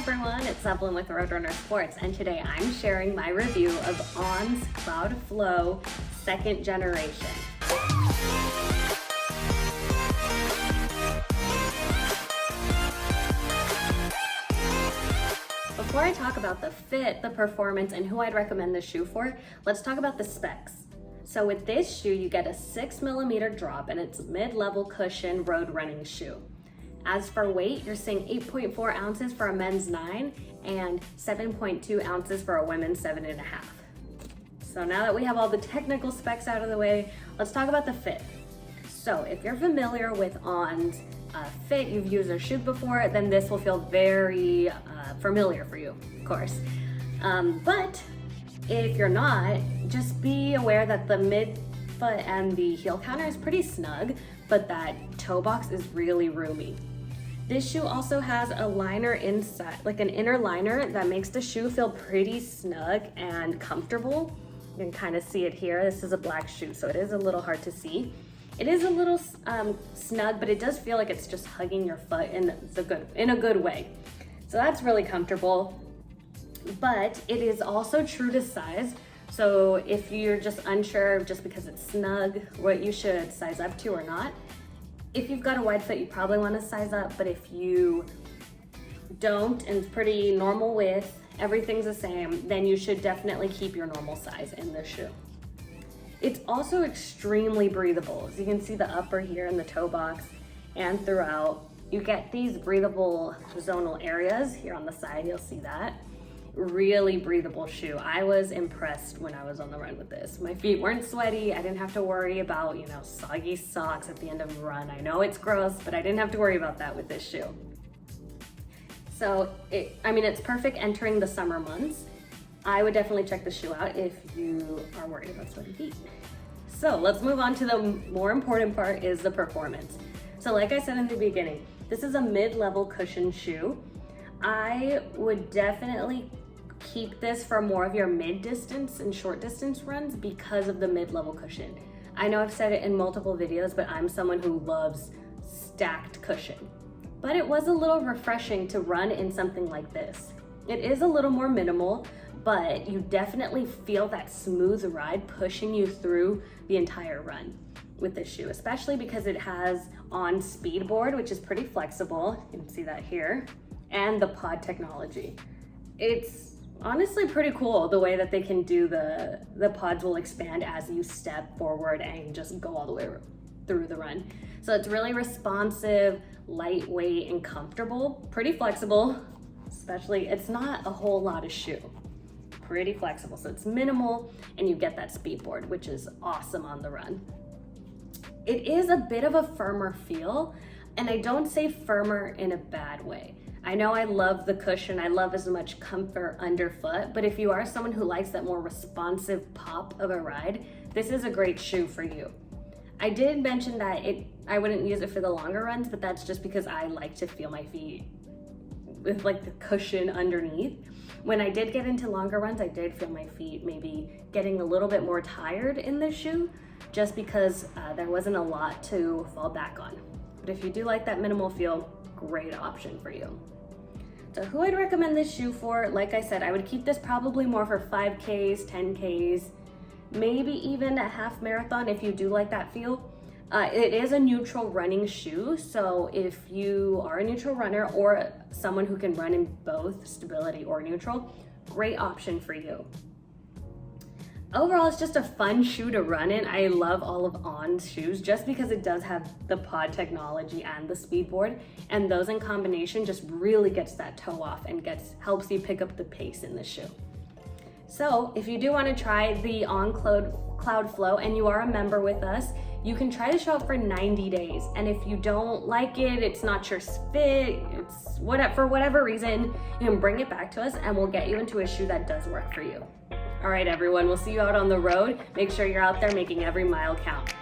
everyone, it's Evelyn with Roadrunner Sports, and today I'm sharing my review of On's Cloudflow 2nd generation. Before I talk about the fit, the performance, and who I'd recommend this shoe for, let's talk about the specs. So with this shoe, you get a 6mm drop and it's mid-level cushion road running shoe. As for weight, you're seeing 8.4 ounces for a men's 9 and 7.2 ounces for a women's 7.5. So now that we have all the technical specs out of the way, let's talk about the fit. So if you're familiar with On's fit, you've used their shoes before, then this will feel very familiar for you, of course. But if you're not, just be aware that the mid-foot and the heel counter is pretty snug, but that toe box is really roomy. This shoe also has a liner inside, like an inner liner that makes the shoe feel pretty snug and comfortable. You can kind of see it here. This is a black shoe, so it is a little hard to see. It is a little snug, but it does feel like it's just hugging your foot in a good way. So that's really comfortable, but it is also true to size. So if you're just unsure just because it's snug, what you should size up to or not, if you've got a wide foot, you probably want to size up, but if you don't and it's pretty normal width, everything's the same, then you should definitely keep your normal size in this shoe. It's also extremely breathable. As you can see the upper here in the toe box and throughout, you get these breathable zonal areas here on the side, you'll see that. Really breathable shoe. I was impressed when I was on the run with this. My feet weren't sweaty. I didn't have to worry about, soggy socks at the end of the run. I know it's gross, but I didn't have to worry about that with this shoe. So, it's perfect entering the summer months. I would definitely check the shoe out if you are worried about sweaty feet. So let's move on to the more important part, is the performance. So like I said in the beginning, this is a mid-level cushion shoe. I would definitely keep this for more of your mid-distance and short-distance runs because of the mid-level cushion. I know I've said it in multiple videos, but I'm someone who loves stacked cushion. But it was a little refreshing to run in something like this. It is a little more minimal, but you definitely feel that smooth ride pushing you through the entire run with this shoe, especially because it has On Speedboard, which is pretty flexible. You can see that here. And the pod technology. It's honestly pretty cool the way that they can do the pods will expand as you step forward and just go all the way through the run. So it's really responsive, lightweight, and comfortable, pretty flexible, especially it's not a whole lot of shoe. Pretty flexible, so it's minimal and you get that speed board, which is awesome on the run. It is a bit of a firmer feel, and I don't say firmer in a bad way. I know I love the cushion, I love as much comfort underfoot, but if you are someone who likes that more responsive pop of a ride, this is a great shoe for you. I did mention that I wouldn't use it for the longer runs, but that's just because I like to feel my feet with like the cushion underneath. When I did get into longer runs, I did feel my feet maybe getting a little bit more tired in this shoe, just because there wasn't a lot to fall back on. But if you do like that minimal feel, great option for you. So who I'd recommend this shoe for, like I said, I would keep this probably more for 5Ks, 10Ks, maybe even a half marathon if you do like that feel. It is a neutral running shoe, so if you are a neutral runner or someone who can run in both stability or neutral, great option for you. Overall, it's just a fun shoe to run in. I love all of On's shoes just because it does have the pod technology and the speed board, and those in combination just really gets that toe off and helps you pick up the pace in the shoe. So if you do want to try the On Cloudflow and you are a member with us, you can try the shoe out for 90 days. And if you don't like it, it's not your fit, for whatever reason, you can bring it back to us and we'll get you into a shoe that does work for you. All right, everyone, we'll see you out on the road. Make sure you're out there making every mile count.